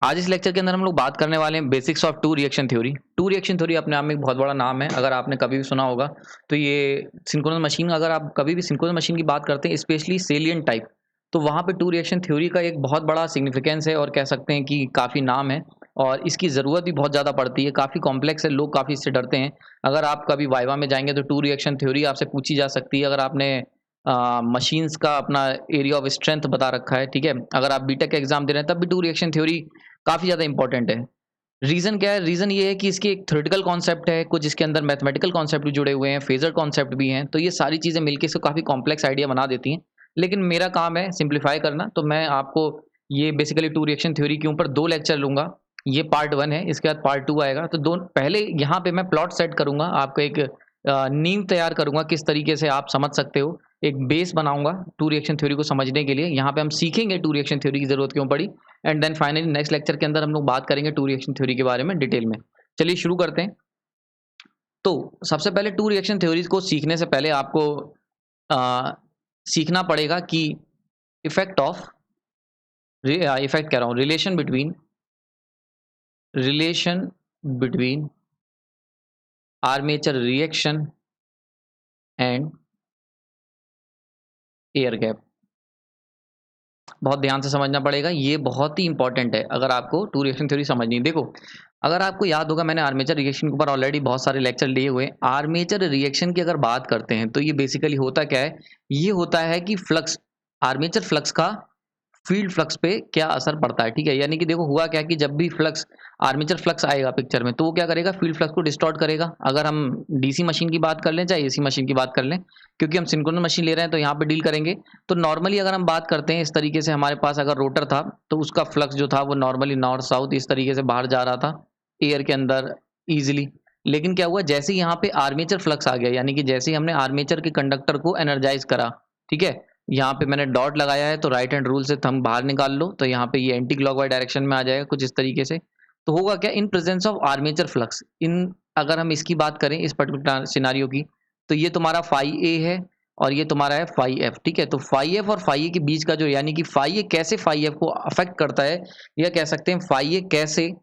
आज इस लेक्चर के अंदर हम लोग बात करने वाले हैं basics of two reaction theory. Two reaction theory अपने आप में एक बहुत बड़ा नाम है। अगर आपने कभी भी सुना होगा तो ये सिंक्रोनस मशीन, अगर आप कभी भी सिंक्रोनस मशीन की बात करते हैं स्पेशली सेलियन टाइप, तो वहाँ पे टू रिएक्शन थ्योरी का एक बहुत बड़ा सिग्निफिकेंस है और कह सकते हैं कि काफ़ी नाम है और इसकी ज़रूरत भी बहुत ज़्यादा पड़ती है। काफ़ी कॉम्प्लेक्स है, लोग काफ़ी इससे डरते हैं। अगर आप कभी वाइवा में जाएंगे तो टू रिएक्शन थ्योरी आपसे पूछी जा सकती है। अगर आपने मशीन्स का अपना एरिया ऑफ स्ट्रेंथ बता रखा है, ठीक है, अगर आप बीटेक का एग्जाम दे रहे हैं तब भी टू रिएक्शन थ्योरी काफ़ी ज़्यादा इंपॉर्टेंट है। रीज़न क्या है? रीज़न ये है कि इसकी एक थ्योरेटिकल कॉन्सेप्ट है, कुछ इसके अंदर मैथमेटिकल कॉन्सेप्ट भी जुड़े हुए हैं, फेज़र कॉन्सेप्ट भी हैं, तो ये सारी चीज़ें मिलके इसको काफ़ी कॉम्प्लेक्स आइडिया बना देती हैं। लेकिन मेरा काम है सिम्प्लीफाई करना, तो मैं आपको ये बेसिकली टू रिएक्शन थ्योरी के ऊपर 2 लेक्चर लूँगा। ये पार्ट 1 है, इसके बाद पार्ट 2 आएगा। तो दो पहले यहाँ पे मैं प्लॉट सेट करूँगा, आपको एक नींव तैयार करूँगा, किस तरीके से आप समझ सकते हो। एक बेस बनाऊँगा टू रिएक्शन थ्योरी को समझने के लिए। यहाँ पे हम सीखेंगे टू रिएक्शन थ्योरी की ज़रूरत क्यों पड़ी। And then finally next lecture के अंदर हम लोग बात करेंगे टू रिएक्शन थ्योरी के बारे में डिटेल में। चलिए शुरू करते हैं। तो सबसे पहले टू रिएक्शन थ्योरीज को सीखने से पहले आपको आ, सीखना पड़ेगा कि इफेक्ट ऑफ इफेक्ट कह रहा हूँ relation between armature reaction and air gap. बहुत ध्यान से समझना पड़ेगा, ये बहुत ही इंपॉर्टेंट है अगर आपको टू रिएक्शन थ्योरी समझनी है। देखो, अगर आपको याद होगा मैंने आर्मेचर रिएक्शन के ऊपर ऑलरेडी बहुत सारे लेक्चर लिए हुए हैं। आर्मेचर रिएक्शन की अगर बात करते हैं तो ये बेसिकली होता क्या है? ये होता है कि फ्लक्स, आर्मेचर फ्लक्स का फील्ड फ्लक्स पे क्या असर पड़ता है, ठीक है। यानी कि देखो हुआ क्या कि जब भी फ्लक्स, आर्मेचर फ्लक्स आएगा पिक्चर में, तो वो क्या करेगा? फील्ड फ्लक्स को डिस्टॉर्ट करेगा। अगर हम डीसी मशीन की बात कर लें चाहे एसी मशीन की बात कर लें, क्योंकि हम सिंक्रोनस मशीन ले रहे हैं तो यहाँ पे डील करेंगे। तो नॉर्मली अगर हम बात करते हैं इस तरीके से, हमारे पास अगर रोटर था तो उसका फ्लक्स जो था वो नॉर्मली नॉर्थ साउथ इस तरीके से बाहर जा रहा था एयर के अंदर ईजिली। लेकिन क्या हुआ, जैसे ही यहाँ पे आर्मेचर फ्लक्स आ गया, यानी कि जैसे ही हमने आर्मेचर के कंडक्टर को एनर्जाइज करा, ठीक है, यहाँ पे मैंने डॉट लगाया है तो राइट हैंड रूल से थंब बाहर निकाल लो, तो यहाँ पे ये एंटी क्लॉकवाइज डायरेक्शन में आ जाएगा कुछ इस तरीके से। तो होगा क्या, in presence of armature flux, in अगर हम इसकी बात करें इस पर्टिकुलर सिनारियो की, तो ये तुम्हारा फाई ए है और ये तुम्हारा है फाई एफ, ठीक है। तो फाई एफ और फाई ए के बीच का जो, यानी कि फाई ए कैसे फाई एफ को अफेक्ट करता है, या कह सकते हैं फाई ए कैसे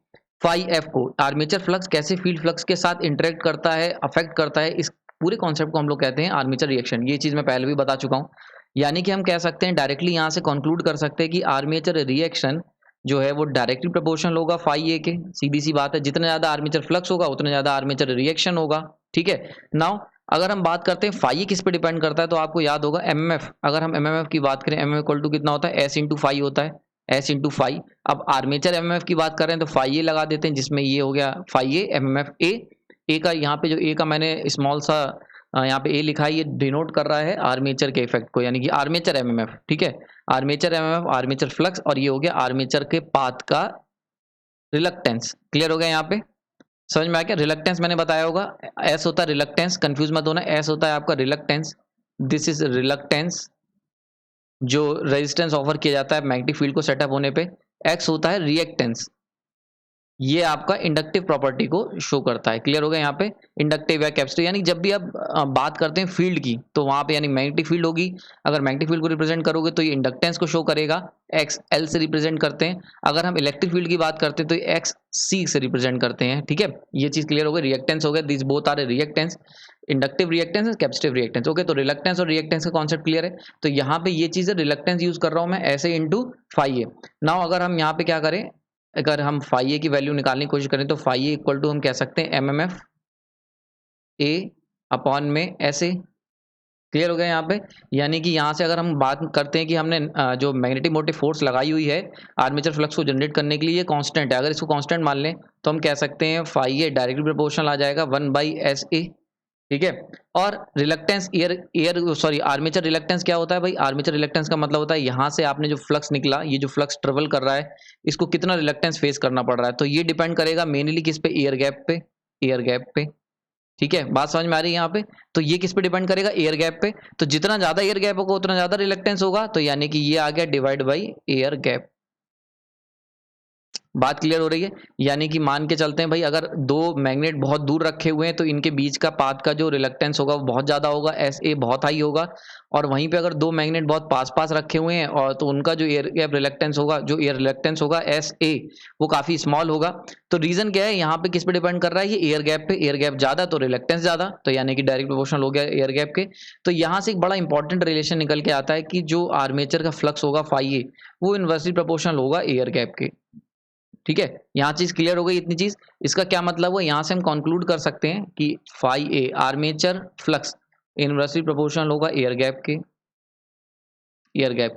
फाई एफ को, आर्मेचर फ्लक्स कैसे फील्ड फ्लक्स के साथ इंटरेक्ट करता है, अफेक्ट करता है, इस पूरे कॉन्सेप्ट को हम लोग कहते हैं आर्मेचर रिएक्शन। ये चीज़ मैं पहले भी बता चुका हूँ। यानी कि हम कह सकते हैं डायरेक्टली यहाँ से कंक्लूड कर सकते हैं कि आर्मेचर रिएक्शन जो है वो डायरेक्टली प्रोपोर्शनल होगा फाई ए के। सीधी सी बात है, जितना ज़्यादा आर्मेचर फ्लक्स होगा उतना ज़्यादा आर्मेचर रिएक्शन होगा, ठीक है। नाउ अगर हम बात करते हैं फाई ए किस पे डिपेंड करता है, तो आपको याद होगा एमएमएफ। अगर हम एमएमएफ की बात करें, एमएमएफ इक्वल टू कितना होता है? एस इंटू फाई होता है, एस इंटू फाई। अब आर्मेचर एमएमएफ की बात कर रहे हैं तो फाई ए लगा देते हैं, जिसमें ये हो गया फाई ए एमएमएफ ए। ए का यहाँ पे जो ए का मैंने स्मॉल सा यहाँ पे ए लिखा है, ये डिनोट कर रहा है आर्मेचर के इफेक्ट को, यानी कि आर्मेचर एमएमएफ, ठीक है। आर्मेचर एमएमएफ, आर्मेचर फ्लक्स, और ये हो गया आर्मेचर के पाथ का रिलक्टेंस। क्लियर हो गया यहाँ पे? समझ में आ गया? रिलक्टेंस मैंने बताया होगा, एस होता है रिलक्टेंस, कंफ्यूज मत होना, एस होता है आपका रिलक्टेंस। दिस इज रिलक्टेंस, जो रेजिस्टेंस ऑफर किया जाता है मैग्नेटिक फील्ड को सेटअप होने पे। एक्स होता है रिएक्टेंस, ये आपका इंडक्टिव प्रॉपर्टी को शो करता है। क्लियर हो गया यहाँ पे? इंडक्टिव या कैपेसिटिव, यानी जब भी आप बात करते हैं फील्ड की, तो वहां पे यानी मैग्नेटिक फील्ड होगी। अगर मैग्नेटिक फील्ड को रिप्रेजेंट करोगे तो ये इंडक्टेंस को शो करेगा, एक्स एल से रिप्रेजेंट करते हैं। अगर हम इलेक्ट्रिक फील्ड की बात करते हैं तो एक्स सी से रिप्रेजेंट करते हैं, ठीक है। ये चीज क्लियर हो गई? रिएक्टेंस हो गया, this both are reactance, inductive reactance, capacitive reactance. Okay, तो रिलक्टेंस और रिएक्टेंस का कॉन्सेप्ट क्लियर है। तो यहाँ पे ये चीज है, रिलक्टेंस यूज कर रहा हूँ मैं ऐसे इंटू फाई ए। नाउ अगर हम यहाँ पे क्या करें, अगर हम फाई ए की वैल्यू निकालने की कोशिश करें तो फाई ए इक्वल टू हम कह सकते हैं M M F A upon में ऐसे। क्लियर हो गया यहाँ पे? यानी कि यहाँ से अगर हम बात करते हैं कि हमने जो मैग्नेटिक मोटिव फोर्स लगाई हुई है आर्मेचर फ्लक्स को जनरेट करने के लिए, ये कांस्टेंट है। अगर इसको कांस्टेंट मान लें तो हम कह सकते हैं फाई ए डायरेक्टली प्रोपोर्शनल आ जाएगा 1/SA, ठीक है। और reluctance air air sorry armature reluctance क्या होता है भाई? आर्मेचर रिलक्टेंस का मतलब होता है यहाँ से आपने जो फ्लक्स निकला, ये जो फ्लक्स ट्रेवल कर रहा है, इसको कितना रिलक्टेंस फेस करना पड़ रहा है। तो ये डिपेंड करेगा मेनली किस पे? एयर गैप पे, एयर गैप पे, ठीक है। बात समझ में आ रही है यहाँ पे? तो ये किस पे डिपेंड करेगा? एयर गैप पे। तो जितना ज्यादा एयर गैप होगा उतना ज्यादा रिलक्टेंस होगा, तो यानी कि ये आ गया डिवाइड बाई एयर गैप। बात क्लियर हो रही है? यानी कि मान के चलते हैं भाई, अगर दो मैग्नेट बहुत दूर रखे हुए हैं तो इनके बीच का पाथ का जो रिलक्टेंस होगा वो बहुत ज़्यादा होगा, SA बहुत हाई होगा। और वहीं पे अगर दो मैग्नेट बहुत पास-पास रखे हुए हैं और तो उनका जो एयर गैप रिलक्टेंस होगा, जो एयर रिलक्टेंस होगा SA, वो काफ़ी स्मॉल होगा। तो रीज़न क्या है यहाँ पे, किस पे डिपेंड कर रहा है? ये एयर गैप पे। एयर गैप ज़्यादा तो रिलक्टेंस ज़्यादा, तो यानी कि डायरेक्ट प्रोपोर्शनल हो गया एयर गैप के। तो यहाँ से एक बड़ा इंपॉर्टेंट रिलेशन निकल के आता है कि जो आर्मेचर का फ्लक्स होगा phi A, वो इन्वर्सली प्रोपोर्शनल होगा एयर गैप के। ठीक है, यहाँ चीज क्लियर हो गई इतनी चीज। इसका क्या मतलब हुआ, यहाँ से हम कंक्लूड कर सकते हैं कि phi A armature flux inversely proportional होगा एयर गैप के।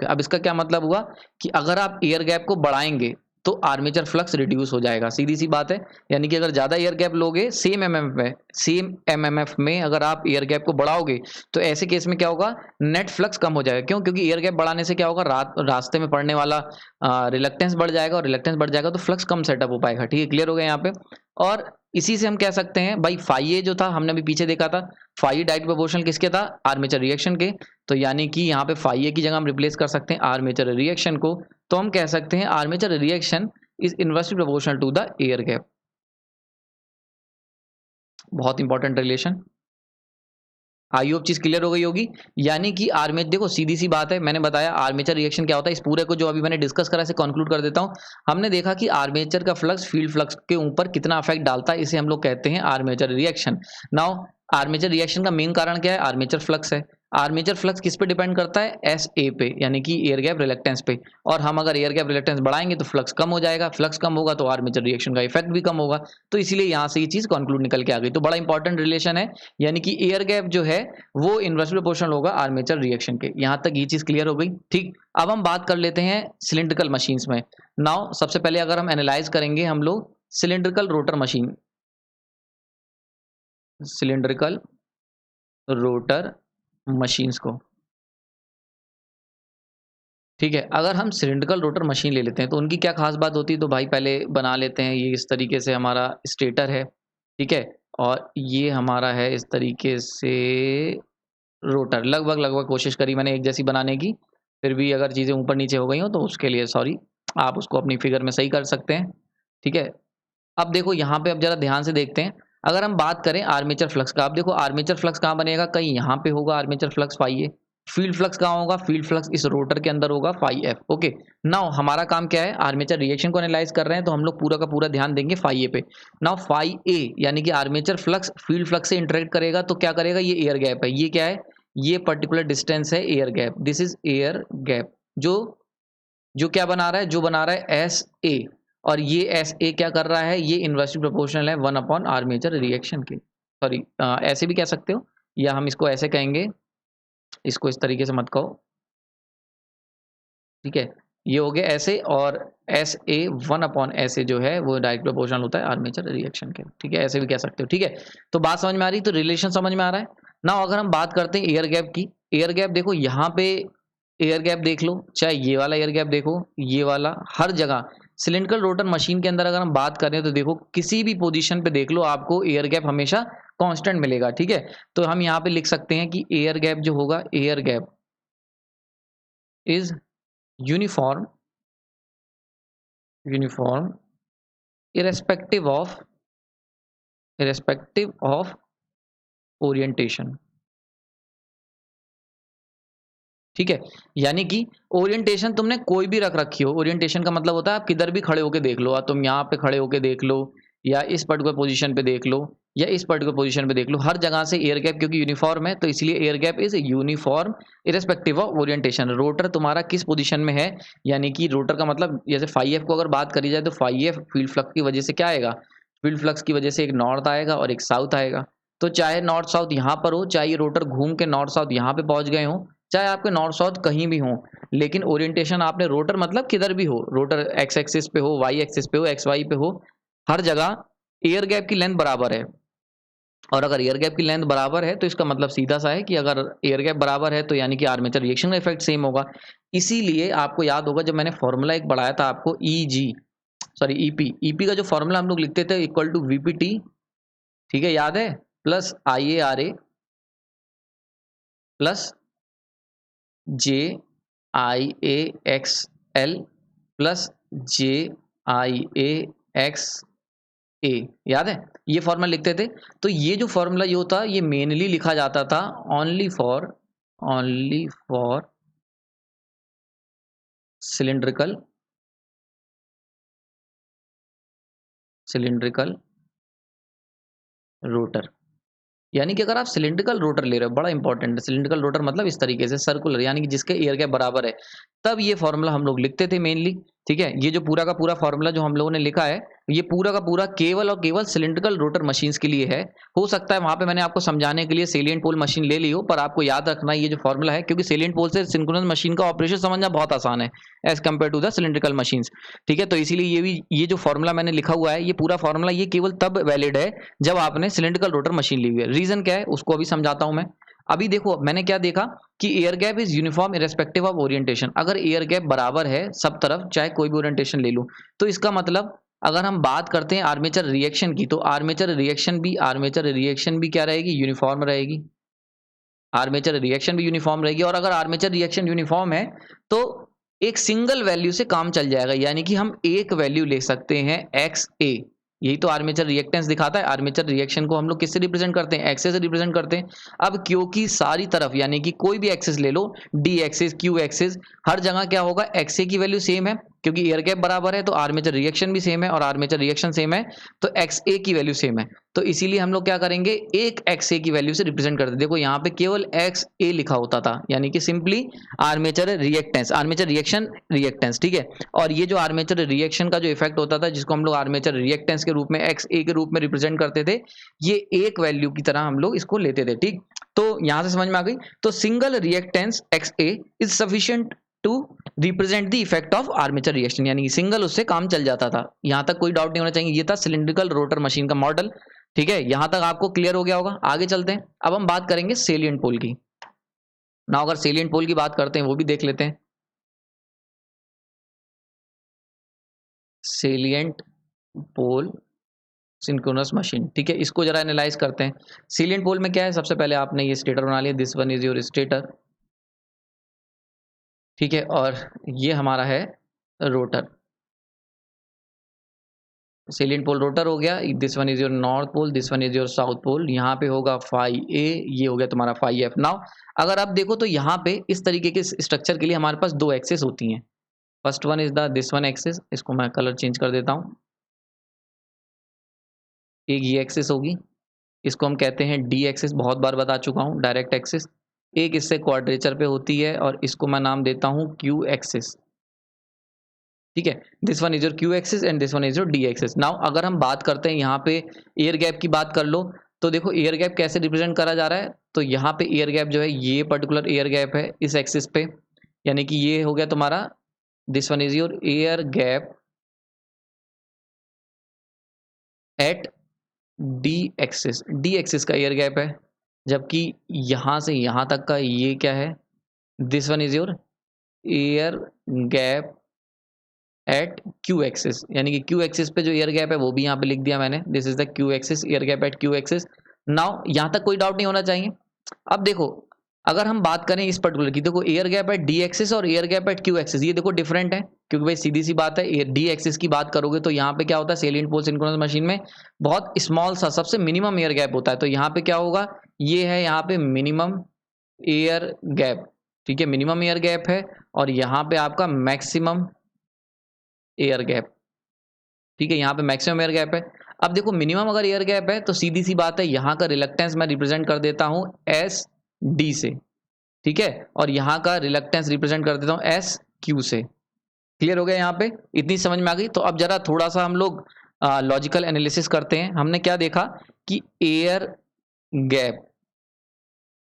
अब इसका क्या मतलब हुआ कि अगर आप एयर गैप को बढ़ाएंगे तो आर्मेचर फ्लक्स रिड्यूस हो जाएगा, सीधी सी बात है। यानी कि अगर ज्यादा एयर गैप लोगे सेम एमएमएफ में अगर आप एयर गैप को बढ़ाओगे तो ऐसे केस में क्या होगा, नेट फ्लक्स कम हो जाएगा। क्यों? क्योंकि एयर गैप बढ़ाने से क्या होगा, रास्ते में पड़ने वाला रिलक्टेंस बढ़ जाएगा, और रिलक्टेंस बढ़ जाएगा तो फ्लक्स कम सेटअप हो पाएगा। ठीक है, क्लियर हो गया यहाँ पे। और इसी से हम कह सकते हैं भाई phi A जो था, हमने अभी पीछे देखा था, phi डायरेक्ट प्रोपोर्शनल किसके था, आर्मेचर रिएक्शन के। तो यानी कि यहाँ पे phi A की जगह हम रिप्लेस कर सकते हैं आर्मेचर रिएक्शन को। तो हम कह सकते हैं armature reaction is inversely proportional to the air gap. बहुत इंपॉर्टेंट रिलेशन। आई होप चीज क्लियर हो गई होगी। यानी कि आर्मेचर, देखो सीधी सी बात है, मैंने बताया आर्मेचर रिएक्शन क्या होता है। इस पूरे को जो अभी मैंने डिस्कस करा इसे कंक्लूड कर देता हूं। हमने देखा कि आर्मेचर का फ्लक्स फील्ड फ्लक्स के ऊपर कितना अफेक्ट डालता है, इसे हम लोग कहते हैं armature reaction. Now armature reaction का मेन कारण क्या है, आर्मेचर फ्लक्स है। आर्मेचर फ्लक्स किस पे डिपेंड करता है, SA पे, यानी कि एयर गैप रिलक्टेंस पे। और हम अगर एयर गैप रिलक्टेंस बढ़ाएंगे तो फ्लक्स कम हो जाएगा, फ्लक्स कम होगा तो आर्मेचर रिएक्शन का इफेक्ट भी कम होगा। तो इसीलिए यहां से ये चीज कंक्लूड निकल के आ गई। तो बड़ा इंपॉर्टेंट रिलेशन है। यानी कि एयर गैप जो है वो इनवर्सली प्रोपोर्शनल होगा आर्मेचर रिएक्शन के। यहां तक ये चीज क्लियर हो गई। ठीक, अब हम बात कर लेते हैं सिलिंड्रिकल मशीन्स में। नाउ सबसे पहले अगर हम एनालाइज करेंगे हम लोग cylindrical rotor machine, cylindrical rotor machines को। ठीक है, अगर हम सिलिंड्रिकल रोटर मशीन ले लेते हैं तो उनकी क्या खास बात होती है, तो भाई पहले बना लेते हैं। ये इस तरीके से हमारा स्टेटर है, ठीक है, और ये हमारा है इस तरीके से रोटर। लगभग लगभग कोशिश करी मैंने एक जैसी बनाने की, फिर भी अगर चीज़ें ऊपर नीचे हो गई हो तो उसके लिए सॉरी। आप उसको अपनी फिगर में सही कर सकते हैं। ठीक है, अब देखो यहाँ पे, अब जरा ध्यान से देखते हैं। अगर हम बात करें आर्मेचर फ्लक्स का, अब देखो आर्मेचर फ्लक्स कहाँ बनेगा, कहीं यहाँ पे होगा armature flux phi A। Field flux कहाँ होगा, फील्ड फ्लक्स इस रोटर के अंदर होगा phi F। ओके, नाउ हमारा काम क्या है, आर्मेचर रिएक्शन को एनालाइज कर रहे हैं तो हम लोग पूरा का पूरा ध्यान देंगे phi A पे। नाउ phi A यानी कि आर्मेचर फ्लक्स फील्ड फ्लक्स से इंटरेक्ट करेगा तो क्या करेगा, ये एयर गैप है। ये क्या है, ये पर्टिकुलर डिस्टेंस है air gap, this is air gap. जो जो क्या बना रहा है, जो बना रहा है SA। और ये SA क्या कर रहा है, ये इनवर्सली प्रोपोर्शनल है 1 अपॉन आर्मेचर रिएक्शन के। सॉरी, ऐसे भी कह सकते हो, या हम इसको ऐसे कहेंगे, इसको इस तरीके से मत कहो। ठीक है, ये हो गया ऐसे, और SA 1/SA जो है वो डायरेक्ट प्रोपोर्शनल होता है आर्मेचर रिएक्शन के। ठीक है, ऐसे भी कह सकते हो। ठीक है, तो बात समझ में आ रही, तो रिलेशन समझ में आ रहा है ना। अगर हम बात करते हैं एयर गैप की, एयर गैप देखो यहाँ पे एयर गैप देख लो, चाहे ये वाला एयर गैप देखो, ये वाला, हर जगह सिलिंड्रिकल रोटर मशीन के अंदर अगर हम बात करें तो देखो किसी भी पोजीशन पे देख लो आपको एयर गैप हमेशा कांस्टेंट मिलेगा। ठीक है, तो हम यहाँ पे लिख सकते हैं कि एयर गैप जो होगा, air gap is uniform, uniform irrespective of irrespective of orientation. ठीक है, यानी कि ओरिएंटेशन तुमने कोई भी रख रखी हो, ओरिएंटेशन का मतलब होता है आप किधर भी खड़े होके देख लो, तुम यहाँ पे खड़े होके देख लो, या इस पर्टिकुलर पोजीशन पे देख लो, या इस पर्टिकुलर पोजीशन पे देख लो, हर जगह से एयर गैप क्योंकि यूनिफॉर्म है तो इसलिए air gap is uniform irrespective of orientation. Rotor तुम्हारा किस पोजीशन में है, यानी कि रोटर का मतलब जैसे phi f को अगर बात करी जाए तो phi f फील्ड फ्लक्स की वजह से क्या आएगा, फील्ड फ्लक्स की वजह से एक नॉर्थ आएगा और एक साउथ आएगा। तो चाहे नॉर्थ साउथ यहाँ पर हो, चाहे ये रोटर घूम के नॉर्थ साउथ यहाँ पे पहुंच गए हो, चाहे आपके नॉर्थ साउथ कहीं भी हो, लेकिन ओरिएंटेशन आपने रोटर मतलब किधर भी हो, रोटर एक्स एक्सिस पे हो, वाई एक्सिस पे हो, एक्स वाई पे हो, हर जगह एयर गैप की लेंथ बराबर है। और अगर एयर गैप की लेंथ बराबर है तो इसका मतलब सीधा सा है कि अगर एयर गैप बराबर है तो यानी कि आर्मेचर रिएक्शन का इफेक्ट सेम होगा। इसीलिए आपको याद होगा जब मैंने फॉर्मूला एक बढ़ाया था आपको ईपी का जो फॉर्मूला हम लोग लिखते थे इक्वल टू VPT, ठीक है, याद है, plus IARA plus JIAXL plus I A X A, याद है ये फॉर्मूला लिखते थे। तो ये जो फॉर्मूला ये होता ये मेनली लिखा जाता था ओनली फॉर सिलिंड्रिकल रोटर। यानी कि अगर आप सिलिंड्रिकल रोटर ले रहे हो, बड़ा इंपॉर्टेंट है, सिलिंड्रिकल रोटर मतलब इस तरीके से सर्कुलर, यानी कि जिसके एयर गैप बराबर है, तब ये फॉर्मूला हम लोग लिखते थे मेनली। ठीक है, ये जो पूरा का पूरा फॉर्मूला जो हम लोगों ने लिखा है, ये पूरा का पूरा केवल और केवल सिलिंड्रिकल रोटर मशीन्स के लिए है। हो सकता है वहां पे मैंने आपको समझाने के लिए सेलिएंट पोल मशीन ले ली हो, पर आपको याद रखना ये जो फॉर्मूला है, क्योंकि सेलिएंट पोल से सिंक्रोनस मशीन का ऑपरेशन समझना बहुत आसान है as compare to the cylindrical machines. ठीक है, तो इसीलिए ये जो फॉर्मूला मैंने लिखा हुआ है, ये पूरा फॉर्मूला ये केवल तब वैलिड है जब आपने सिलिंड्रिकल रोटर मशीन ली हुई है। रीजन क्या है उसको अभी समझाता हूं मैं। अभी देखो मैंने क्या देखा कि air gap is uniform irrespective of orientation. अगर एयर गैप बराबर है सब तरफ, चाहे कोई भी ओरिएंटेशन ले लूं, तो इसका मतलब अगर हम बात करते हैं आर्मेचर रिएक्शन की, तो आर्मेचर रिएक्शन भी क्या रहेगी, यूनिफॉर्म रहेगी। आर्मेचर रिएक्शन भी यूनिफॉर्म रहेगी। और अगर आर्मेचर रिएक्शन यूनिफॉर्म है तो एक सिंगल वैल्यू से काम चल जाएगा, यानी कि हम एक वैल्यू ले सकते हैं एक्स ए। यही तो आर्मेचर रिएक्टेंस दिखाता है। आर्मेचर रिएक्शन को हम लोग किससे रिप्रेजेंट करते हैं, एक्स से रिप्रेजेंट करते हैं। अब क्योंकि सारी तरफ यानी कि कोई भी एक्सिस ले लो, डी एक्सिस, क्यू एक्सिस, हर जगह क्या होगा, एक्स ए की वैल्यू सेम है, क्योंकि एयर गैप बराबर है तो आर्मेचर रिएक्शन भी सेम है, और आर्मेचर रिएक्शन सेम है तो एक्स ए की वैल्यू सेम है। तो इसीलिए हम लोग क्या करेंगे, एक एक्स ए की वैल्यू से रिप्रेजेंट करते हैं। देखो यहाँ पे केवल एक्स ए लिखा होता था, यानी कि simply armature reactance, armature reaction reactance. ठीक है, और ये जो आर्मेचर रिएक्शन का जो इफेक्ट होता था, जिसको हम लोग आर्मेचर रिएक्टेंस के रूप में एक्स ए के रूप में रिप्रेजेंट करते थे, ये एक वैल्यू की तरह हम लोग इसको लेते थे। ठीक, तो यहां से समझ में आ गई। तो single reactance X A is sufficient to represent the effect of armature reaction, यानी सिंगल उससे काम चल जाता था। यहां तक कोई डाउट नहीं होना चाहिए। ये था सिलिंड्रिकल रोटर मशीन का मॉडल। ठीक है, यहां तक आपको क्लियर हो गया होगा। आगे चलते हैं, अब हम बात करेंगे सेलिएंट पोल की। ना अगर सेलिएंट पोल की बात करते हैं वो भी देख लेते हैं। सेलिएंट पोल सिंक्रोनस मशीन, ठीक है, इसको जरा एनालाइज करते हैं। सेलिएंट पोल में क्या है, सबसे पहले आपने ये स्टेटर बना लिया, this one is your stator. ठीक है, और ये हमारा है रोटर। सेलिएंट पोल रोटर हो गया। This one is your north pole, this one is your south pole. यहाँ पे होगा फाई ए, ये हो गया तुम्हारा फाई एफ। नाउ अगर आप देखो तो यहाँ पे इस तरीके के स्ट्रक्चर के लिए हमारे पास दो एक्सेस होती हैं। First one is the this one axis, इसको मैं कलर चेंज कर देता हूँ। एक ये एक्सेस होगी, इसको हम कहते हैं डी एक्सेस, बहुत बार बता चुका हूँ, डायरेक्ट एक्सेस। एक इससे क्वाड्रेचर पे होती है और इसको मैं नाम देता हूँ क्यू एक्सेस। ठीक है, this one is your Q axis and this one is your D axis. Now अगर हम बात करते हैं यहाँ पे एयर गैप की बात कर लो, तो देखो एयर गैप कैसे रिप्रेजेंट करा जा रहा है। तो यहाँ पे एयर गैप जो है, ये पर्टिकुलर एयर गैप है इस एक्सिस पे, यानी कि ये हो गया तुम्हारा this one is your air gap at D axis. D axis का एयर गैप है, जबकि यहां से यहां तक का ये क्या है, this one is your air gap at Q axis, यानी कि क्यू एक्सिस पे जो एयर गैप है वो भी यहाँ पे लिख दिया मैंने, this is the Q axis, air gap at Q axis. Now यहाँ तक कोई डाउट नहीं होना चाहिए। अब देखो अगर हम बात करें इस पर्टिकुलर की, देखो air gap at D axis और air gap at Q axis, ये देखो डिफरेंट है, क्योंकि भाई सीधी सी बात है, डी एक्सिस की बात करोगे तो यहाँ पे क्या होता है, सेलिएंट पोल सिंक्रोनस मशीन में बहुत स्मॉल सा सबसे मिनिमम एयर गैप होता है। तो यहाँ पे क्या होगा, ये है यहाँ पे मिनिमम एयर गैप। ठीक है, मिनिमम एयर गैप है, और यहाँ पे आपका मैक्सिमम एयर गैप। ठीक है, यहाँ पे मैक्सिमम एयर गैप है। अब देखो मिनिमम अगर एयर गैप है तो सीधी सी बात है, यहाँ का रिलक्टेंस मैं रिप्रेजेंट कर देता हूँ एस डी से। ठीक है, और यहाँ का रिलक्टेंस रिप्रेजेंट कर देता हूँ एस क्यू से। क्लियर हो गया यहाँ पे, इतनी समझ में आ गई। तो अब जरा थोड़ा सा हम लोग लॉजिकल एनालिसिस करते हैं। हमने क्या देखा कि air gap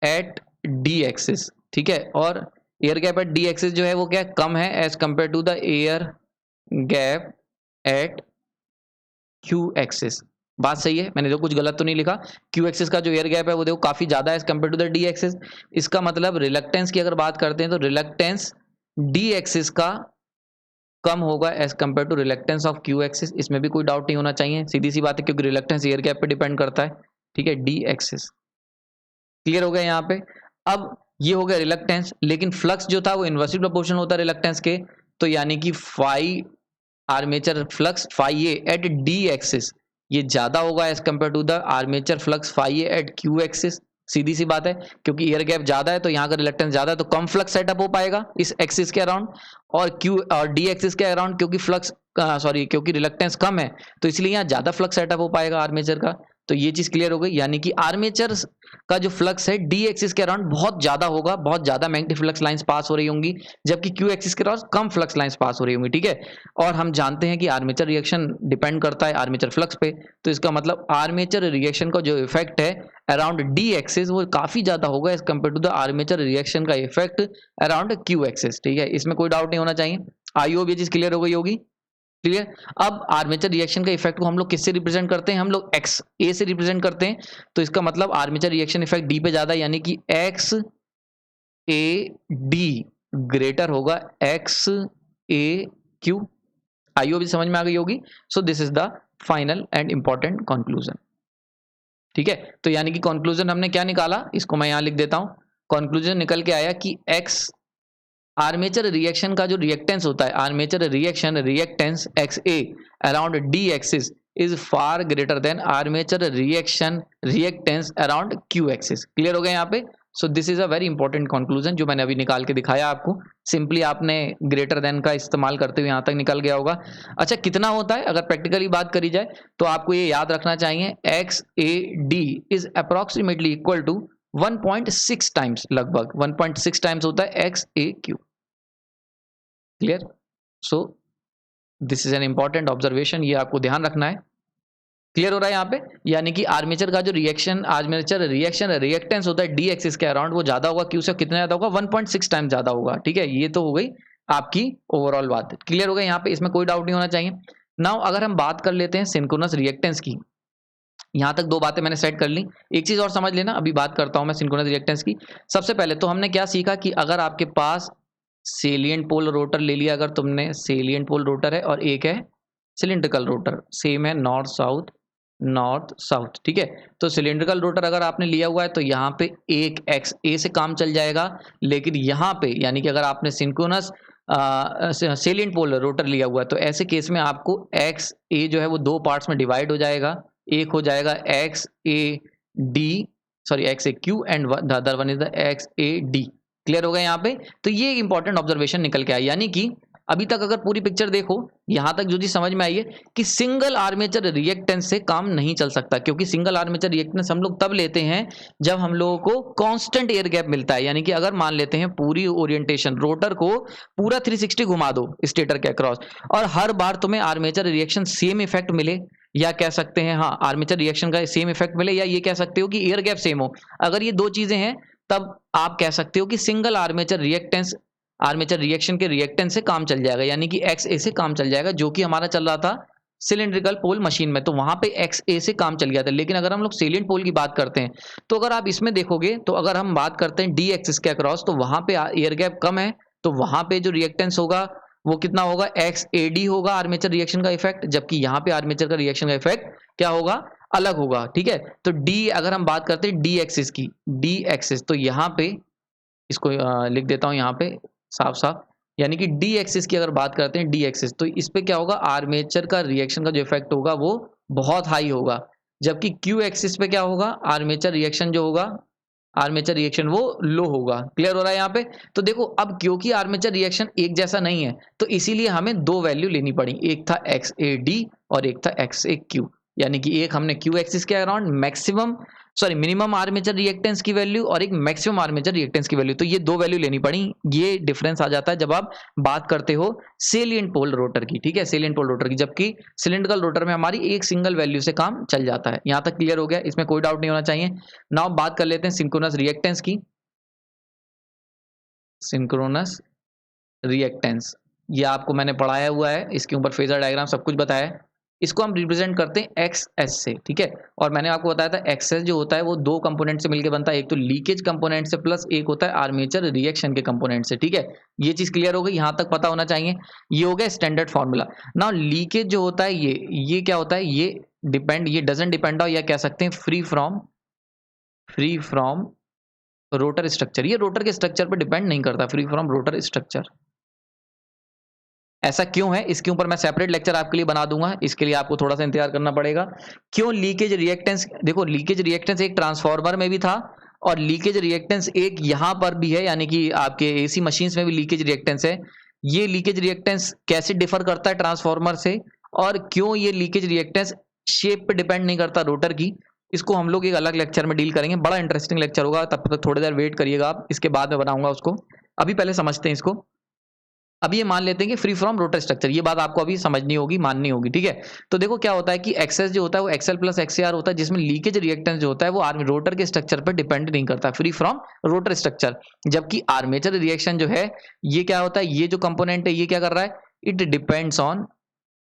at D axis, ठीक है, और air gap at D axis जो है वो क्या कम है as compare to the air gap at Q axis. बात सही है, मैंने जो कुछ गलत तो नहीं लिखा। क्यू एक्सिस का जो एयर गैप है वो देखो काफी ज्यादा है as compare to the D axis. इसका मतलब रिलक्टेंस की अगर बात करते हैं तो रिलक्टेंस डी एक्सिस का कम होगा as compare to reluctance of Q axis. इसमें भी कोई डाउट नहीं होना चाहिए, सीधी सी बात है, क्योंकि रिलक्टेंस एयर गैप पे डिपेंड करता है। ठीक है, डी एक्सिस क्लियर हो गया यहाँ पे। अब ये हो गया रिलक्टेंस, लेकिन फ्लक्स जो था वो इन्वर्सली प्रोपोर्शनल होता है रिलक्टेंस के, तो यानी कि phi armature flux phi a at d axis ये ज्यादा होगा as compare to the armature flux phi a at q axis. सीधी सी बात है, क्योंकि एयर गैप ज्यादा है तो यहाँ का रिलक्टेंस ज्यादा है, तो कम फ्लक्स सेटअप हो पाएगा इस एक्सिस के अराउंड, और क्यू और डी एक्सिस के अराउंड क्योंकि फ्लक्स क्योंकि रिलक्टेंस कम है तो इसलिए यहाँ ज्यादा फ्लक्स सेटअप हो पाएगा आर्मेचर का। तो ये चीज क्लियर हो गई, यानी कि आर्मेचर का जो फ्लक्स है डी एक्सिस के अराउंड बहुत ज्यादा होगा, बहुत ज्यादा मैग्नेटिक फ्लक्स लाइंस पास हो रही होंगी, जबकि क्यू एक्सिस के अराउंड कम फ्लक्स लाइंस पास हो रही होंगी। ठीक है, और हम जानते हैं कि आर्मेचर रिएक्शन डिपेंड करता है आर्मेचर फ्लक्स पे, तो इसका मतलब आर्मेचर रिएक्शन का जो इफेक्ट है अराउंड डी एक्सिस वो काफी ज्यादा होगा as compare to the armature reaction का इफेक्ट अराउंड क्यू एक्सिस। ठीक है, इसमें कोई डाउट नहीं होना चाहिए। आई होप ये चीज क्लियर हो गई होगी। क्लियर। अब आर्मेचर रिएक्शन का इफेक्ट को हम लोग किससे रिप्रेजेंट करते हैं, हम लोग एक्स ए से रिप्रेजेंट करते हैं, तो इसका मतलब आर्मेचर रिएक्शन इफेक्ट डी पे ज्यादा है, यानी कि एक्स ए डी ग्रेटर होगा एक्स ए क्यू। आईओ भी समझ में आ गई होगी। सो this is the final and important conclusion. ठीक है, तो यानी कि कंक्लूजन हमने क्या निकाला, इसको मैं यहां लिख देता हूं। कंक्लूजन निकल के आया कि एक्स आर्मेचर रिएक्शन का जो रिएक्टेंस होता है, armature reaction reactance X A around D axis is far greater than armature reaction reactance around Q axis. Clear हो गया यहाँ पे। सो this is a very important conclusion जो मैंने अभी निकाल के दिखाया आपको। सिंपली आपने ग्रेटर देन का इस्तेमाल करते हुए यहाँ तक निकल गया होगा। अच्छा, कितना होता है अगर प्रैक्टिकली बात करी जाए तो आपको ये याद रखना चाहिए, X A D is approximately equal to 1.6 times, लगभग 1.6 टाइम्स होता है X A Q. Clear. So this is an important observation, ये आपको ध्यान रखना है। क्लियर हो रहा है यहाँ पे, यानी कि आर्मेचर का जो रिएक्शन आर्मेचर रिएक्शन रिएक्टेंस होता है डी एक्सिस के अराउंड वो ज्यादा होगा क्यू से, कितना ज्यादा होगा 1.6 टाइम ज्यादा होगा। ठीक है, ये तो हो गई आपकी ओवरऑल बात। क्लियर हो गया यहाँ पे, इसमें कोई डाउट नहीं होना चाहिए। नाउ अगर हम बात कर लेते हैं सिंक्रोनस रिएक्टेंस की, यहाँ तक दो बातें मैंने सेट कर ली। एक चीज और समझ लेना, अभी बात करता हूं मैं सिंक्रोनस रिएक्टेंस की। सबसे पहले तो हमने क्या सीखा कि अगर आपके पास सेलिएंट पोल रोटर ले लिया, अगर तुमने सेलिएंट पोल रोटर है और एक है सिलिंड्रिकल रोटर, सेम है नॉर्थ साउथ। ठीक है, तो सिलिंड्रिकल रोटर अगर आपने लिया हुआ है तो यहाँ पे एक एक्स ए से काम चल जाएगा, लेकिन यहाँ पे यानी कि अगर आपने सिंक्रोनस सेलिएंट पोल रोटर लिया हुआ है तो ऐसे केस में आपको एक्स ए जो है वो दो पार्ट्स में डिवाइड हो जाएगा। एक हो जाएगा x A D, sorry x A Q, and the other one is the x A D. Clear हो गया यहाँ पे। तो ये एक इंपॉर्टेंट ऑब्जर्वेशन निकल के आया, यानी कि अभी तक अगर पूरी पिक्चर देखो, यहां तक जो चीज समझ में आई है कि सिंगल आर्मेचर रिएक्टेंस से काम नहीं चल सकता, क्योंकि सिंगल आर्मेचर रिएक्टेंस हम लोग तब लेते हैं जब हम लोगों को कांस्टेंट एयर गैप मिलता है। यानी कि अगर मान लेते हैं पूरी ओरिएंटेशन रोटर को पूरा 360 घुमा दो स्टेटर के अक्रॉस, और हर बार तुम्हें आर्मेचर रिएक्शन सेम इफेक्ट मिले, या कह सकते हैं हाँ आर्मेचर रिएक्शन का सेम इफेक्ट मिले, या ये कह सकते हो कि एयर गैप सेम हो, अगर ये दो चीजें हैं तब आप कह सकते हो कि single armature reactance armature reaction के रिएक्टेंस से काम चल जाएगा, यानी कि एक्स ए से काम चल जाएगा, जो कि हमारा चल रहा था सिलिंड्रिकल पोल मशीन में, तो वहां पे एक्स ए से काम चल गया था। लेकिन अगर हम लोग सेलिएंट पोल की बात करते हैं तो अगर आप इसमें देखोगे तो अगर हम बात करते हैं डी एक्सिस के अक्रॉस तो वहां पे एयर गैप कम है, तो वहां पे जो रिएक्टेंस होगा वो कितना होगा, एक्स ए डी होगा आर्मेचर रिएक्शन का इफेक्ट, जबकि यहाँ पे आर्मेचर का रिएक्शन का इफेक्ट क्या होगा, अलग होगा। ठीक है, तो डी अगर हम बात करते हैं डी एक्सिस की, डी एक्सिस तो यहाँ पे इसको लिख देता हूँ यहाँ पे साफ साफ, यानी कि डी एक्सिस की अगर बात करते हैं डी एक्सिस तो इस पे क्या होगा, आर्मेचर का रिएक्शन का जो इफेक्ट होगा वो बहुत हाई होगा, जबकि क्यू एक्सिस पे क्या होगा, आर्मेचर रिएक्शन जो होगा आर्मेचर रिएक्शन वो लो होगा। क्लियर हो रहा है यहाँ पे। तो देखो अब क्योंकि आर्मेचर रिएक्शन एक जैसा नहीं है तो इसीलिए हमें दो वैल्यू लेनी पड़ी, एक था एक्स ए डी और एक था एक्स ए क्यू, यानी कि एक हमने क्यू एक्सिस के अराउंड मिनिमम आर्मेचर रिएक्टेंस की वैल्यू और एक मैक्सिमम आर्मेचर रिएक्टेंस की वैल्यू, तो ये दो वैल्यू लेनी पड़ी। ये डिफरेंस आ जाता है जब आप बात करते हो सेलिएंट पोल रोटर की। ठीक है, सेलिएंट पोल रोटर की, जबकि सिलिंड्रिकल रोटर में हमारी एक सिंगल वैल्यू से काम चल जाता है। यहां तक क्लियर हो गया, इसमें कोई डाउट नहीं होना चाहिए। नाउ बात कर लेते हैं सिंक्रोनस रिएक्टेंस की। सिंक्रोनस रिएक्टेंस ये आपको मैंने पढ़ाया हुआ है, इसके ऊपर फेजर डायग्राम सब कुछ बताया है। इसको हम रिप्रेजेंट करते हैं एक्स एस से। ठीक है, और मैंने आपको बताया था एक्स एस जो होता है वो दो कंपोनेंट से मिलकर बनता है, एक तो लीकेज कंपोनेंट से प्लस एक होता है आर्मेचर रिएक्शन के कंपोनेंट से। ठीक है, ये चीज क्लियर हो गई, यहां तक पता होना चाहिए। ये हो गया स्टैंडर्ड फॉर्मूला। नाउ लीकेज जो होता है ये क्या होता है, ये डजंट डिपेंड ऑन, या कह सकते हैं फ्री फ्रॉम रोटर स्ट्रक्चर, ये रोटर के स्ट्रक्चर पर डिपेंड नहीं करता, फ्री फ्रॉम रोटर स्ट्रक्चर। ऐसा क्यों है इसके ऊपर मैं सेपरेट लेक्चर आपके लिए बना दूंगा, इसके लिए आपको थोड़ा सा इंतजार करना पड़ेगा। क्यों लीकेज रिएक्टेंस, देखो लीकेज रिएक्टेंस एक ट्रांसफार्मर में भी था और लीकेज रिएक्टेंस एक यहां पर भी है, यानी कि आपके एसी मशीन्स में भी लीकेज रिएक्टेंस है। ये लीकेज रिएक्टेंस कैसे डिफर करता है ट्रांसफार्मर से, और क्यों ये लीकेज रिएक्टेंस शेप पे डिपेंड नहीं करता रोटर की, इसको हम लोग एक अलग लेक्चर में डील करेंगे। बड़ा इंटरेस्टिंग लेक्चर होगा, तब तक थोड़ी देर वेट करिएगा आप, इसके बाद में बनाऊंगा उसको। अभी पहले समझते हैं इसको। अभी ये मान लेते हैं कि फ्री फ्रॉम रोटर स्ट्रक्चर, ये बात आपको अभी समझनी होगी, माननी होगी, ठीक है। तो देखो क्या होता है कि एक्सएस जो होता है वो एक्सएल प्लस एक्सएआर होता है, जिसमें लीकेज रिएक्टेंस जो होता है वो रोटर के स्ट्रक्चर पर डिपेंड नहीं करता, फ्री फ्रॉम रोटर स्ट्रक्चर। जबकि आर्मेचर रिएक्शन जो है ये क्या होता है, ये जो कंपोनेंट है ये क्या कर रहा है, it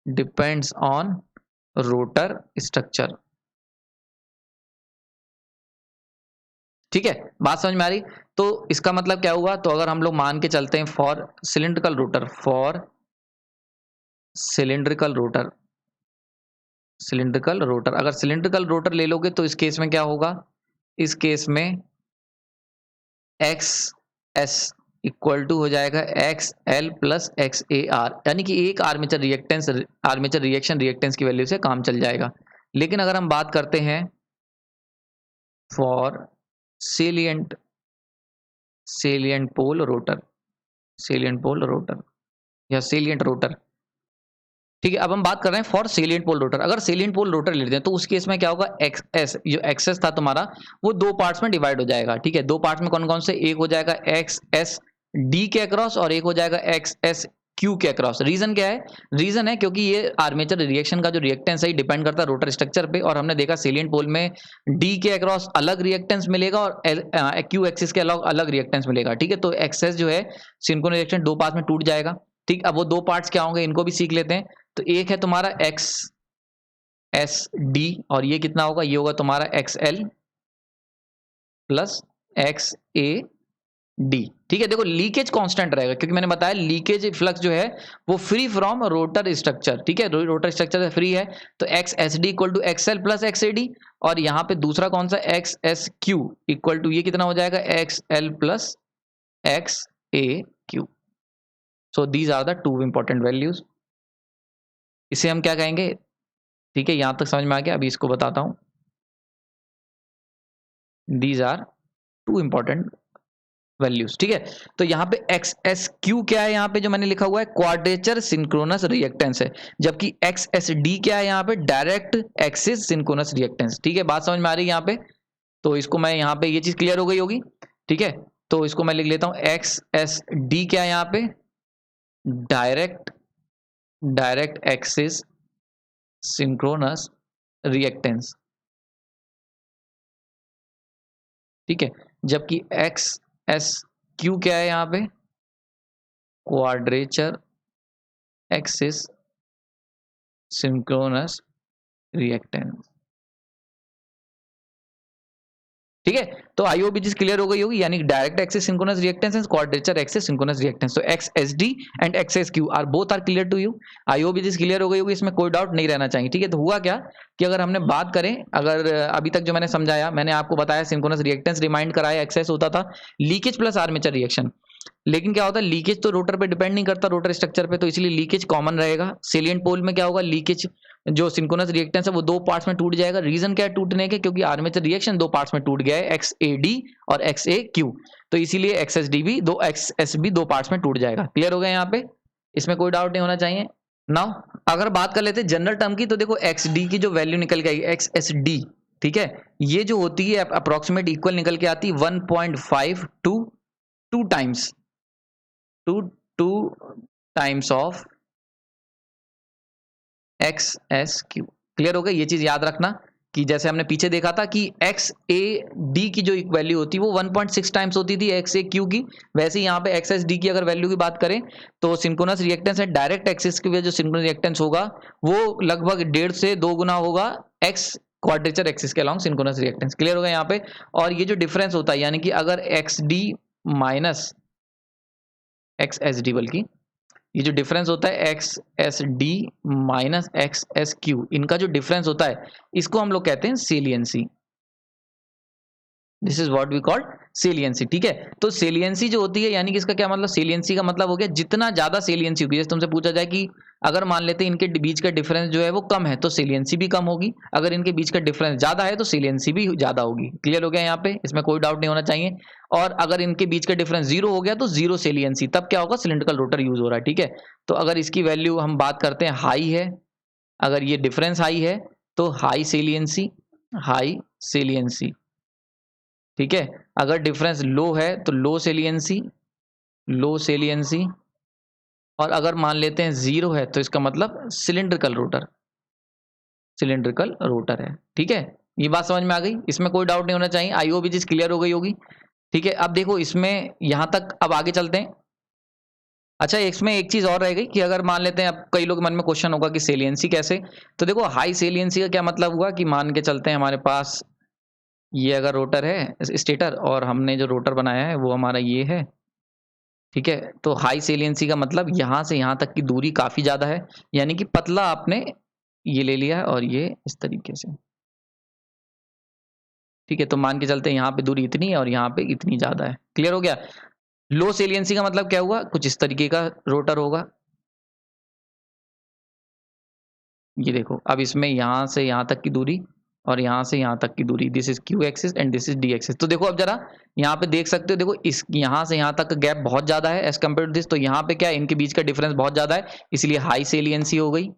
depends on rotor structure. ठीक है, बात समझ में आ रही। तो इसका मतलब क्या हुआ, तो अगर हम लोग मान के चलते हैं फॉर सिलिंड्रिकल रोटर, अगर सिलिंड्रिकल रोटर ले लोगे तो इस केस में क्या होगा, इस केस में एक्स एस इक्वल टू हो जाएगा X L plus X A R, यानी कि एक आर्मेचर रिएक्शन की वैल्यू से काम चल जाएगा। लेकिन अगर हम बात करते हैं फॉर सेलिएंट पोल रोटर या सेलिएंट रोटर, ठीक है। अब हम बात कर रहे हैं फॉर सेलिएंट पोल रोटर। अगर सेलिएंट पोल रोटर लेते हैं तो उस केस में क्या होगा, एक्स जो एक्सेस था तुम्हारा वो दो पार्ट्स में डिवाइड हो जाएगा, ठीक है। दो पार्ट्स में कौन कौन से, एक हो जाएगा एक्स एस डी के अक्रॉस और एक हो जाएगा एक्स एस क्यू के अक्रॉस। रीजन क्या है, रीजन है क्योंकि ये आर्मेचर रिएक्शन का जो रिएक्टेंस है डिपेंड करता है रोटर स्ट्रक्चर पे, और हमने देखा सेलिएंट पोल में डी के अक्रॉस अलग रिएक्टेंस मिलेगा और क्यू एक्सिस के अलग रिएक्टेंस मिलेगा, ठीक है। तो एक्सेस जो है सिंक्रोनस रिएक्शन दो पार्ट्स में टूट जाएगा, ठीक। अब वो दो पार्ट्स क्या होंगे इनको भी सीख लेते हैं। तो एक है तुम्हारा एक्स एस डी और ये कितना होगा, ये होगा तुम्हारा x L plus X A D, ठीक है। देखो लीकेज कांस्टेंट रहेगा क्योंकि मैंने बताया लीकेज फ्लक्स जो है वो फ्री फ्रॉम रोटर स्ट्रक्चर, ठीक है, रोटर स्ट्रक्चर से फ्री है। तो X S D equal to X L plus X A D, और यहाँ पे दूसरा कौन सा X S Q equal to ये कितना हो जाएगा X L plus X A Q. So these are the two important values. इसे हम क्या कहेंगे, ठीक है, यहां तक समझ में आ गया। अभी इसको बताता हूं, these are two important values, ठीक है। तो यहाँ पे एक्स एस क्यू क्या है, यहाँ पे जो मैंने लिखा हुआ है क्वाड्रेचर सिंक्रोनस रिएक्टेंस है, जबकि एक्स एस डी क्या है यहाँ पे, डायरेक्ट एक्सिस सिंक्रोनस रिएक्टेंस, ठीक है। बात समझ में आ रही है यहाँ पे। तो इसको मैं यहाँ पे ये चीज क्लियर हो गई होगी, ठीक है। तो इसको मैं लिख लेता हूं एक्स एस डी क्या है यहाँ पे, डायरेक्ट एक्सिस सिंक्रोनस रिएक्टेंस, ठीक है। जबकि एक्स एस क्यू क्या है यहाँ पे, क्वाड्रेचर एक्सिस सिंक्रोनस रिएक्टेंस, ठीक है। तो आई होप चीज क्लियर हो गई होगी, यानी direct axis synchronous reactance and quadrature axis synchronous reactance. तो X S D and X S Q are both are clear to you. I hope चीज क्लियर हो गई होगी, इसमें कोई डाउट नहीं रहना चाहिए, ठीक है। तो हुआ क्या कि अगर हमने बात करें, अगर अभी तक जो मैंने समझाया, मैंने आपको बताया सिंक्रोनस रिएक्टेंस रिमाइंड कराया, एक्सेस होता था लीकेज प्लस आर्मेचर रिएक्शन। लेकिन क्या होता है, लीकेज तो रोटर पे डिपेंड नहीं करता, रोटर स्ट्रक्चर पे, तो इसलिए लीकेज कॉमन रहेगा। सेलिएंट पोल में क्या होगा, लीकेज जो सिंक्रोनस रिएक्टेंस है वो दो पार्ट्स में टूट जाएगा। रीजन क्या है टूटने के, क्योंकि आर्मेचर रिएक्शन दो पार्ट्स में टूट गया है, एक्स ए डी और एक्स ए क्यू, तो इसीलिए एक्स एस डी भी दो, एक्स एस भी दो पार्ट्स में टूट जाएगा। क्लियर हो गया यहाँ पे, इसमें कोई डाउट नहीं होना चाहिए। नाउ अगर बात कर लेते हैं जनरल टर्म की, तो देखो एक्स डी की जो वैल्यू निकल के आई एक्स एस डी, ठीक है, ये जो होती है अप्रोक्सीमेट इक्वल निकल के आती है 1.5 to 2 times of X S Q. Clear हो गया, ये चीज याद रखना कि जैसे हमने पीछे देखा था कि एक्स ए डी की जो वैल्यू होती है वो 1.6 टाइम्स होती थी एक्स ए क्यू की, वैसे यहाँ पे एक्स एस डी की अगर वैल्यू की बात करें तो सिंक्रोनस रिएक्टेंस है डायरेक्ट एक्सिस की वजह जो सिंक्रोनस रिएक्टेंस होगा वो लगभग 1.5 से 2 गुना होगा एक्स क्वाड्रेचर एक्सिस के अलॉन्ग सिंक्रोनस रिएक्टेंस। क्लियर हो गया यहाँ पे। और ये जो डिफरेंस होता है, यानी कि अगर x D minus x S D, बल्कि ये जो डिफरेंस होता है x S D minus x S Q, इनका जो डिफरेंस होता है इसको हम लोग कहते हैं saliency. This is what we call saliency, ठीक है। तो सेलियंसी जो होती है यानी कि इसका क्या मतलब, सेलियंसी का मतलब हो गया जितना ज्यादा सेलियंसी होगी, जैसे तुमसे पूछा जाए कि अगर मान लेते हैं इनके बीच का डिफरेंस जो है वो कम है तो सेलियंसी भी कम होगी, अगर इनके बीच का डिफरेंस ज्यादा है तो सेलियंसी भी ज्यादा होगी। क्लियर हो गया यहाँ पे, इसमें कोई डाउट नहीं होना चाहिए। और अगर इनके बीच का डिफरेंस जीरो हो गया तो जीरो सेलियंसी, तब क्या होगा, सिलिंड्रिकल रोटर यूज हो रहा है, ठीक है। तो अगर इसकी वैल्यू हम बात करते हैं हाई है, अगर ये डिफरेंस हाई है तो हाई सेलियंसी, हाई सेलियंसी, ठीक है। अगर डिफरेंस लो है तो लो सेलियंसी, लो सेलियंसी। और अगर मान लेते हैं जीरो है तो इसका मतलब सिलिंड्रिकल रोटर, सिलिंड्रिकल रोटर है, ठीक है। ये बात समझ में आ गई, इसमें कोई डाउट नहीं होना चाहिए। आई होप ये चीज क्लियर हो गई होगी, ठीक है। अब देखो इसमें यहां तक, अब आगे चलते हैं। अच्छा, इसमें एक चीज और रह गई कि अगर मान लेते हैं, अब कई लोग मन में क्वेश्चन होगा कि सेलियंसी कैसे, तो देखो हाई सेलियंसी का क्या मतलब हुआ कि मान के चलते हैं हमारे पास ये अगर रोटर है स्टेटर, और हमने जो रोटर बनाया है वो हमारा ये है, ठीक है। तो हाई सेलियंसी का मतलब यहां से यहां तक की दूरी काफी ज्यादा है, यानी कि पतला आपने ये ले लिया है और ये इस तरीके से, ठीक है। तो मान के चलते हैं यहाँ पे दूरी इतनी है और यहाँ पे इतनी ज्यादा है। क्लियर हो गया। लो सेलियंसी का मतलब क्या हुआ, कुछ इस तरीके का रोटर होगा, ये देखो। अब इसमें यहां से यहां तक की दूरी और यहां से यहां तक की दूरी, this is Q axis and this is D axis. तो देखो अब जरा यहाँ पे देख सकते हो, देखो इस यहां से यहां तक का गैप बहुत ज्यादा है एज कम्पेयर टू दिस, तो यहाँ पे क्या है, इनके बीच का डिफरेंस बहुत ज्यादा है, इसलिए हाई सेलियंसी हो गई।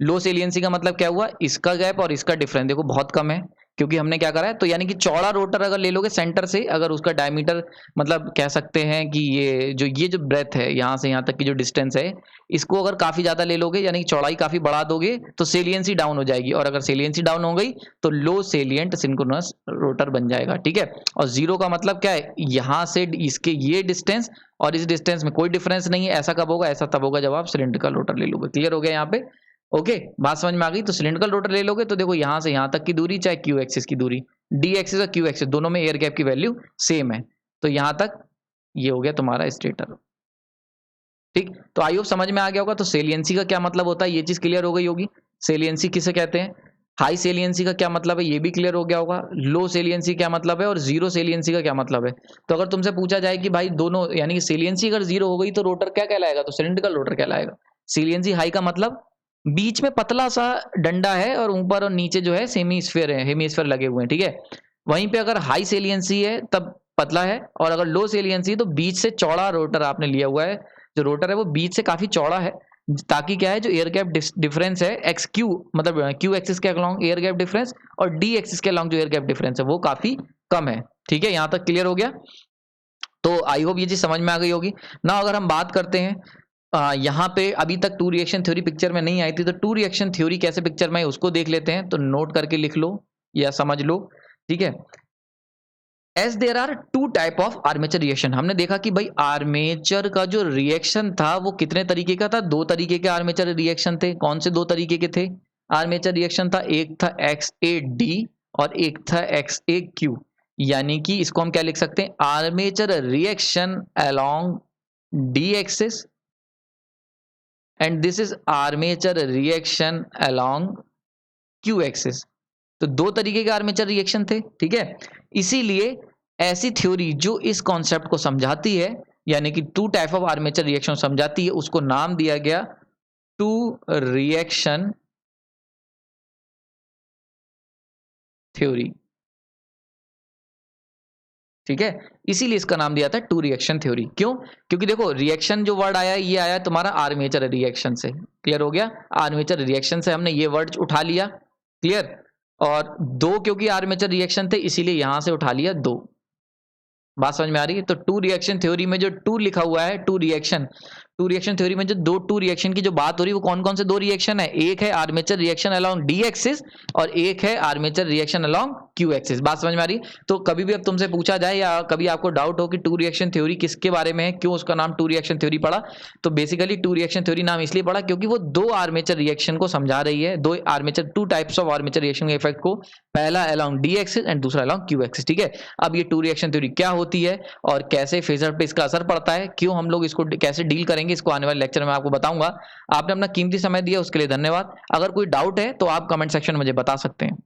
लो सेलियंसी का मतलब क्या हुआ, इसका गैप और इसका डिफरेंस देखो बहुत कम है, क्योंकि हमने क्या करा है, तो यानी कि चौड़ा रोटर अगर ले लोगे सेंटर से, अगर उसका डायमीटर मतलब कह सकते हैं कि ये जो ब्रेथ है यहाँ से यहाँ तक की जो डिस्टेंस है, इसको अगर काफी ज्यादा ले लोगे यानी कि चौड़ाई काफी बढ़ा दोगे तो सेलियंसी डाउन हो जाएगी, और अगर सेलियंसी डाउन हो गई तो लो सेलियंट सिंक्रोनस रोटर बन जाएगा, ठीक है। और जीरो का मतलब क्या है, यहाँ से इसके ये डिस्टेंस और इस डिस्टेंस में कोई डिफरेंस नहीं है। ऐसा कब होगा, ऐसा तब होगा जब आप सिलिंड्रिकल रोटर ले लोगे। क्लियर हो गया यहाँ पे, ओके। बात समझ में आ गई। तो सिलिंड्रिकल रोटर ले लोगे तो देखो यहां से यहां तक की दूरी, चाहे क्यू एक्सिस की दूरी, डी एक्सिस और क्यू एक्सिस दोनों में एयर गैप की वैल्यू सेम है, तो यहां तक ये हो गया तुम्हारा स्टेटर, ठीक। तो आई होप समझ में आ गया होगा। तो सेलियंसी का क्या मतलब होता है, ये चीज क्लियर हो गई होगी। सेलियंसी किसे कहते हैं, हाई सेलियंसी का क्या मतलब है ये भी क्लियर हो गया होगा, लो सेलियंसी क्या मतलब है और जीरो सेलियंसी का क्या मतलब है। तो अगर तुमसे पूछा जाए कि भाई दोनों यानी कि सेलियंसी अगर जीरो हो गई तो रोटर क्या कहलाएगा, तो सिलिंड्रिकल रोटर कहलाएगा। सेलियंसी हाई का मतलब बीच में पतला सा डंडा है और ऊपर और नीचे जो है सेमी स्फीयर है, हेमीस्फीयर लगे हुए हैं, ठीक है। वहीं पे अगर हाई सेलियंसी है तब पतला है, और अगर लो सेलियंसी है तो बीच से चौड़ा रोटर आपने लिया हुआ है, जो रोटर है वो बीच से काफी चौड़ा है, ताकि क्या है जो एयर गैप डिफरेंस है एक्स क्यू मतलब क्यू एक्सिस के अलोंग एयर गैप डिफरेंस और डी एक्सिस के अलोंग जो एयर गैप डिफरेंस है वो काफी कम है, ठीक है। यहाँ तक क्लियर हो गया। तो आई होप ये चीज समझ में आ गई होगी ना। अगर हम बात करते हैं यहाँ पे, अभी तक टू रिएक्शन थ्योरी पिक्चर में नहीं आई थी, तो टू रिएक्शन थ्योरी कैसे पिक्चर में है उसको देख लेते हैं। तो नोट करके लिख लो या समझ लो, ठीक है। As there are two type of armature reaction, हमने देखा कि भाई आर्मेचर का जो रिएक्शन था वो कितने तरीके का था, दो तरीके के आर्मेचर रिएक्शन थे। कौन से दो तरीके के थे आर्मेचर रिएक्शन था, एक था XAD और एक था XAQ, यानी कि इसको हम क्या लिख सकते हैं, armature reaction along D axis and this is armature reaction along Q axis. तो दो तरीके के आर्मेचर रिएक्शन थे, ठीक है। इसीलिए ऐसी थ्योरी जो इस कॉन्सेप्ट को समझाती है, यानी कि two type of armature reaction समझाती है, उसको नाम दिया गया टू रिएक्शन थ्योरी, ठीक है। इसीलिए इसका नाम दिया था टू रिएक्शन थ्योरी। क्यों, क्योंकि देखो रिएक्शन जो वर्ड आया ये आया तुम्हारा आर्मेचर रिएक्शन से। क्लियर हो गया, आर्मेचर रिएक्शन से हमने ये वर्ड उठा लिया, क्लियर। और दो क्योंकि आर्मेचर रिएक्शन थे इसीलिए यहां से उठा लिया दो। बात समझ में आ रही है। तो टू रिएक्शन थ्योरी में जो टू लिखा हुआ है, टू रिएक्शन थ्योरी में जो दो टू रिएक्शन की जो बात हो रही है वो कौन कौन से दो रिएक्शन है, एक है armature reaction along D axis और एक है armature reaction along Q axis. बात समझ में आ रही है। तो कभी भी अब तुमसे पूछा जाए या कभी आपको डाउट हो कि टू रिएक्शन थ्योरी किसके बारे में है, क्यों उसका नाम टू रिएक्शन थ्योरी पड़ा, तो बेसिकली टू रिएक्शन थ्योरी नाम इसलिए पड़ा क्योंकि वो दो आर्मेचर रिएक्शन को समझा रही है, दो armature two types of armature reaction के इफेक्ट को, पहला अलोंग डी एक्सिस एंड दूसरा अलोंग क्यू एक्सिस, ठीक है। अब ये टू रिएक्शन थ्योरी क्या होती है और कैसे फेजर पे इसका असर पड़ता है, क्यों हम लोग इसको कैसे डील करेंगे, इसको आने वाले लेक्चर में आपको बताऊंगा। आपने अपना कीमती समय दिया उसके लिए धन्यवाद। अगर कोई डाउट है तो आप कमेंट सेक्शन में मुझे बता सकते हैं।